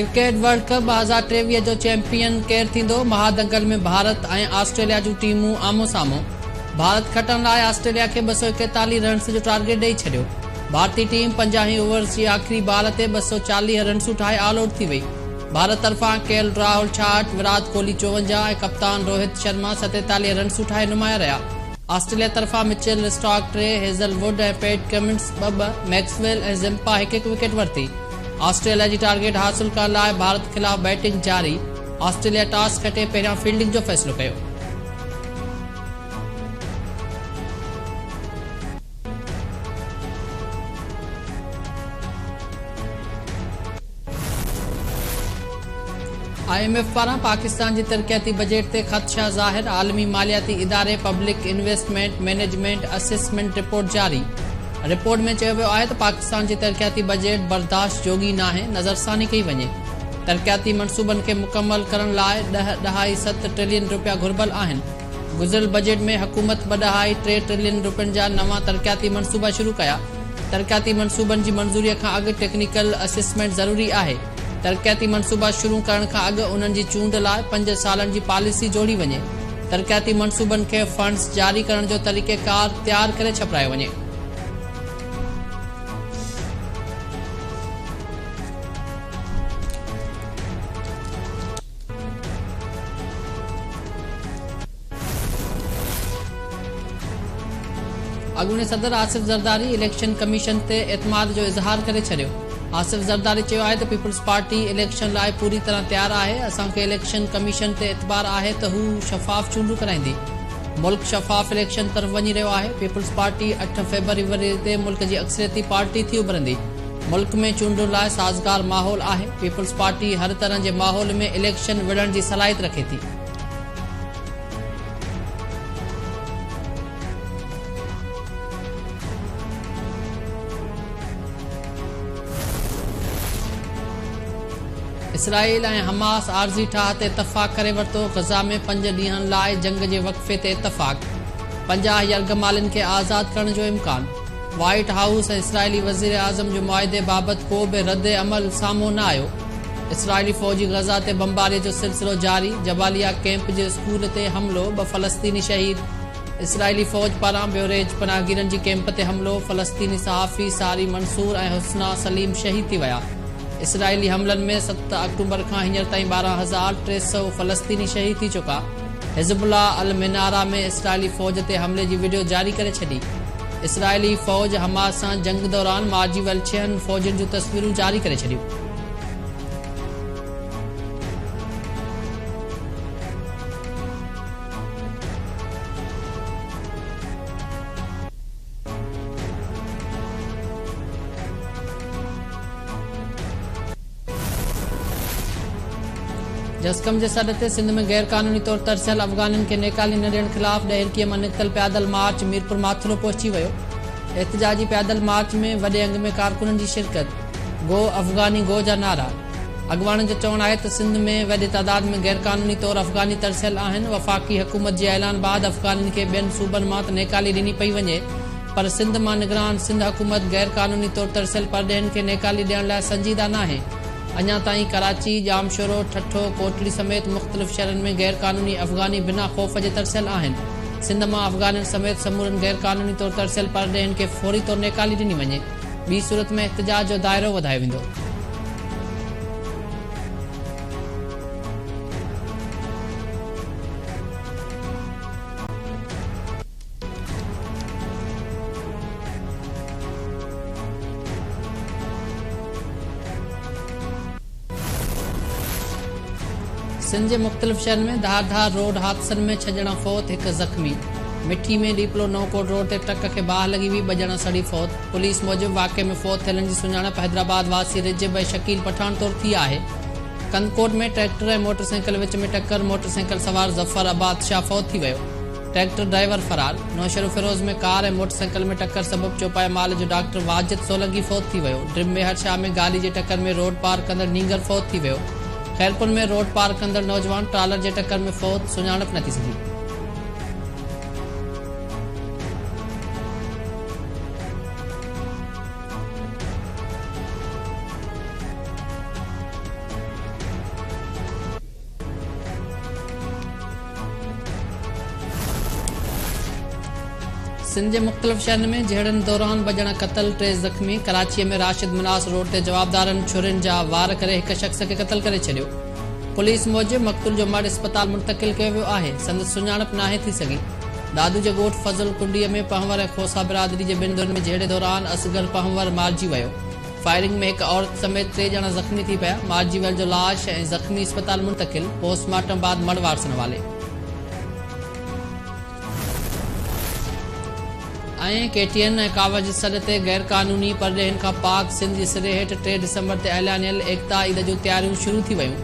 Cricket world कप 2023 जो champion केर थींदो? महादंगल में भारत ऐं ऑस्ट्रेलिया जूं टीमूं आमो साम्हूं। भारत खटण लाइ ऑस्ट्रेलिया खे 241 रन्स जो टारगेट ॾेई छॾियो। भारतीय टीम 50 ओवर्स जी आख़िरी बॉल ते 240 रन्सूं ठाहे ऑल आउट थी वई। भारत तरफ़ां केएल राहुल 66, विराट कोहली 54 ऐं कप्तान रोहित शर्मा 47 रन्सूं ठाहे नुमाया रहिया। ऑस्ट्रेलिया तरफ़ां मिचेल स्टार्क 3, हेज़लवुड ऐं पैट कमिंस 2, मैक्सवेल ऐं ज़िम्पा 1 विकेट वरिती। ऑस्ट्रेलिया जी टारगेट हासिल करण लाइ भारत ख़िलाफ़ बैटिंग जारी। ऑस्ट्रेलिया टॉस खटे पहिरियां फील्डिंग जो फ़ैसिलो कयो। IMF पारां पाकिस्तान जी तरक्याती बजट ते ख़दशा ज़ाहिर। आलमी मालियाती इदारे public investment management assessment report जारी। रिपोर्ट में चयो वियो आहे त पाकिस्तान जी तरक्याती बजट बर्दाश्त जोगी नाहे, नज़रसानी कई वञे। तरक्याती मनसूबनि खे मुकमल करण लाइ 10.7 ट्रिलियन रुपया घुर्बल आहिनि। गुज़िरियल बजट में हुकूमत 2.3 ट्रिलियन रुपयनि जा नवां तरक्याती मनसूबा शुरू कया। तरक्याती मनसूबनि जी मंज़ूरीअ खां अॻु टेक्निकल असेसमेंट ज़रूरी आहे। तरक्याती मनसूबा शुरू करण खां अॻु उन्हनि जी चूंड लाइ 5 सालनि जी पॉलिसी जोड़ी वञे। तरक्याती मनसूबनि खे फंड्स जारी करण जो तरीक़ेकार तयारु करे छपिरायो वञे। अॻूणे सदर आसिफ ज़रदारी इलेक्शन कमीशन ते एतमाद जो इज़हार करे छॾियो। आसिफ ज़रदारी चयो आहे त पीपल्स पार्टी इलेक्शन लाइ पूरी तरह तयारु आहे। असांखे इलेक्शन कमीशन ते एतबार आहे त हू शफ़ाफ़ चूंडूं कराईंदी। मुल्क शफ़ाफ़ इलेक्शन तरफ़ वञी रहियो आहे। पीपल्स पार्टी 8 फ़रवरी ते मुल्क जी अक्सरियती पार्टी थी उभरंदी। मुल्क में चूंडुनि लाइ साज़गार माहौल आहे। पीपल्स पार्टी हर तरह जे माहौल में इलेक्शन विढ़ण जी सलाहियत रखे थी। इसराइल ऐं हमास आरज़ी ठाह ते इतफ़ाक़ करे वरितो। ग़ज़ा में 5 ॾींहनि लाइ जंग जे वक़फ़े ते इतफ़ाक़। 50 यरगमालिन खे आज़ाद करण जो इम्कान। व्हाइट हाउस ऐं इसराइली वज़ीर आज़म जो मुआहिदे बाबति को बि रद्द अमल साम्हूं न आयो। इसराइली फ़ौजी ग़ज़ा ते बमबारीअ जो सिलसिलो जारी। जबालिया कैंप जे स्कूल ते हमिलो, 2 फ़लस्तीनी शहीद। इसराइली फ़ौज पारां बेवरेज पनाहगीरनि जी कैंप ते हमिलो। फ़लस्तीनी सहाफ़ी सारी मंसूर ऐं हुस्ना सलीम शहीद थी विया। इसराइली हमलनि में 7 अक्टूबर खां हींअर ताईं 12,300 फ़लस्तीनी शहीद थी चुका। हिज़बुल्लाह अल मिनारा में इसराइली फ़ौज ते हमले जी वीडियो जारी करे छॾी। इसराइली फ़ौज हमास सां जंग दौरान मारिजी वियल 6 फ़ौजियुनि जूं तस्वीरूं जारी करे छॾियूं। जस्कम जे सॾ ते सिंध में गैर क़ानूनी तौर तरसियल अफ़गाननि खे नेकाली न ॾियण ख़िलाफ़ ॾहिरकीअ मां निकितल पैदल मार्च मीरपुर माथुरो पहुची वियो। एहतिजाजी पैदल मार्च में वॾे अंग में कारकुननि जी शिरकत। गो अफ़गानी गो जा नारा। अॻवाननि जो चवणु आहे त सिंध में वॾे तादाद में गैर क़ानूनी तौर अफ़गानी तरसियल आहिनि। वफ़ाक़ी हुकूमत जे ऐलान बाद अफ़गाननि खे ॿियनि सूबनि मां त नेकाली ॾिनी पई वञे, पर सिंध मां निगरान सिंध हुकूमत गैर क़ानूनी तौर तरसियल परॾेहनि खे नेकाली ॾियण लाइ संजीदा नाहे। अञा ताईं कराची, जामशोरो, ठठो, कोटली समेत मुख़्तलिफ़ शहरनि में गैर क़ानूनी अफ़गानी बिना ख़ौफ़ जे तरसियल आहिनि। सिंध मां अफ़गाननि समेत समूरनि गैर क़ानूनी तौर तरसियल परॾेहनि खे फौरी तौर नेकाली ॾिनी वञे। ॿी सूरत में एहतिजाज जो दाइरो वधायो वेंदो। सिंध जे मुख़्तलिफ़ शहरनि में धारधार रोड हादसनि में 6 ॼणा फ़ौत, 1 ज़ख़्मी। मिठी में डीपलो नौकोट रोड ते ट्रक खे बाहि लॻी हुई, 2 ॼणा सड़ी फ़ौत। पुलिस मूजिबि वाक़े में फ़ौत थियलनि जी सुञाणप हैदराबाद वासी रिजब ऐं शकील पठान तौरु थी आहे। कंदकोट में ट्रैक्टर ऐं मोटरसाइकिल विच में टक्कर, मोटरसाइकिल सवार ज़फ़र आबाद शाह फ़ौत थी वियो। ट्रैक्टर ड्राइवर फरार। नौशरो फिरोज़ में कार ऐं मोटरसाइकिल में टक्कर सबबि चौपाए माल जो डॉक्टर वाजिद सोलंकी फ़ौत थी वियो। ड्रिम मेहर शाह में गाॾी जे टक्कर में रोड पार कंदड़ नींगर फ़ौत थी वियो। खैरपुर में रोड पार कंदड़ नौजवान ट्रालर जे टक्कर में फ़ौत, सुञाणप न थी सघी। सिंध जे मुख़्तलिफ़ शहरनि में जहिड़नि दौरान बजण क़तल, 3 ज़ख़्मी। कराचीअ में राशिद मनास रोड ते जवाबदारनि छुरियुनि जा वार करे हिक शख़्स खे क़तल करे छॾियो। पुलिस मूजिबि मक़तूल जो मर्द इस्पताल मुंतक़िल कयो वियो आहे। संदसि सुञाणप नाहे थी सघी। दादू जे ॻोठ फज़ल कुंडीअ में पहंवर ऐं खोसा बिरादरी जे 2 धुरनि में जहिड़े दौरान असगर पहंवर मारिजी वियो। फायरिंग में हिक औरत समेत 3 ॼणा ज़ख़्मी थी पिया। मारिजी वियल जो लाश ऐं ज़ख़्मी इस्पताल मुंतक़िल। पोस्टमार्टम बाद मड़वाड़ संभाले। KTN ऐं कावड़ जे सॾ ते गैर क़ानूनी परॾेहनि खां पाक सिंध जे सिरे हेठि 3 डिसंबर ते ऐलानियल एकता ईद जूं तयारियूं शुरू थी वयूं।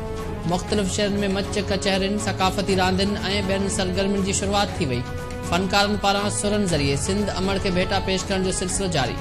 मुख़्तलिफ़ शहरनि में मच कचहरियुनि, सक़ाफ़ती रांदियुनि ऐं ॿियनि सरगर्मियुनि जी शुरूआति थी वई। फनकारनि पारां सुरनि ज़रिए सिंध अमड़ खे भेटा पेश करण जो सिलसिलो जारी।